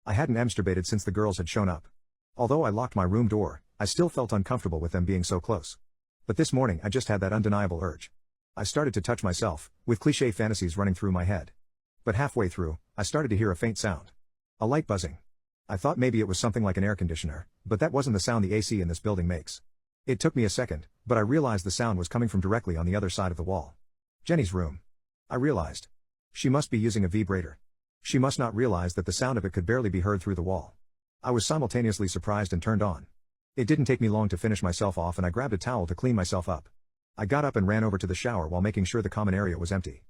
I hadn't masturbated since the girls had shown up. Although I locked my room door, I still felt uncomfortable with them being so close. But this morning I just had that undeniable urge. I started to touch myself, with cliché fantasies running through my head. But halfway through, I started to hear a faint sound. A light buzzing. I thought maybe it was something like an air conditioner, but that wasn't the sound the AC in this building makes. It took me a second, but I realized the sound was coming from directly on the other side of the wall. Jenny's room. I realized. She must be using a vibrator. She must not realize that the sound of it could barely be heard through the wall. I was simultaneously surprised and turned on. It didn't take me long to finish myself off and I grabbed a towel to clean myself up. I got up and ran over to the shower while making sure the common area was empty.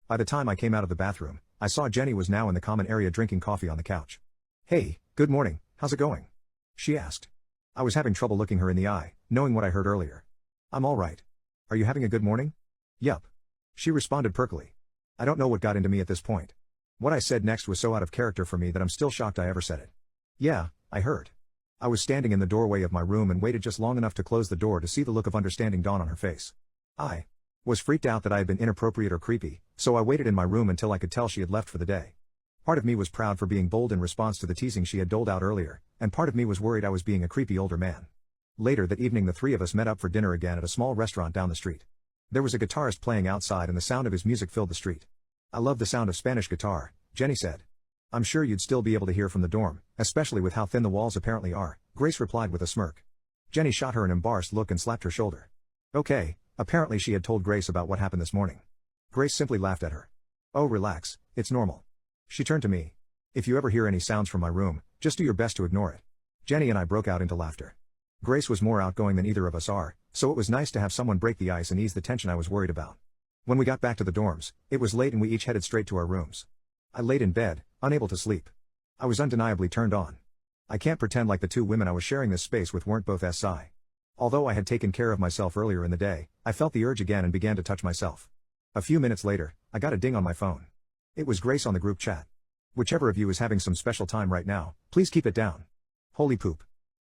By the time I came out of the bathroom, I saw Jenny was now in the common area drinking coffee on the couch. "Hey, good morning, how's it going?" she asked. I was having trouble looking her in the eye, knowing what I heard earlier. "I'm alright. Are you having a good morning?" "Yup." She responded perkily. I don't know what got into me at this point. What I said next was so out of character for me that I'm still shocked I ever said it. "Yeah, I heard." I was standing in the doorway of my room and waited just long enough to close the door to see the look of understanding dawn on her face. I was freaked out that I had been inappropriate or creepy, so I waited in my room until I could tell she had left for the day. Part of me was proud for being bold in response to the teasing she had doled out earlier, and part of me was worried I was being a creepy older man. Later that evening the three of us met up for dinner again at a small restaurant down the street. There was a guitarist playing outside and the sound of his music filled the street. "I love the sound of Spanish guitar," Jenny said. "I'm sure you'd still be able to hear from the dorm, especially with how thin the walls apparently are," Grace replied with a smirk. Jenny shot her an embarrassed look and slapped her shoulder. Okay, apparently she had told Grace about what happened this morning. Grace simply laughed at her. "Oh, relax, it's normal." She turned to me. "If you ever hear any sounds from my room, just do your best to ignore it." Jenny and I broke out into laughter. Grace was more outgoing than either of us are, so it was nice to have someone break the ice and ease the tension I was worried about. When we got back to the dorms, it was late and we each headed straight to our rooms. I laid in bed, unable to sleep. I was undeniably turned on. I can't pretend like the two women I was sharing this space with weren't both SI. Although I had taken care of myself earlier in the day, I felt the urge again and began to touch myself. A few minutes later, I got a ding on my phone. It was Grace on the group chat. "Whichever of you is having some special time right now, please keep it down. Holy poop.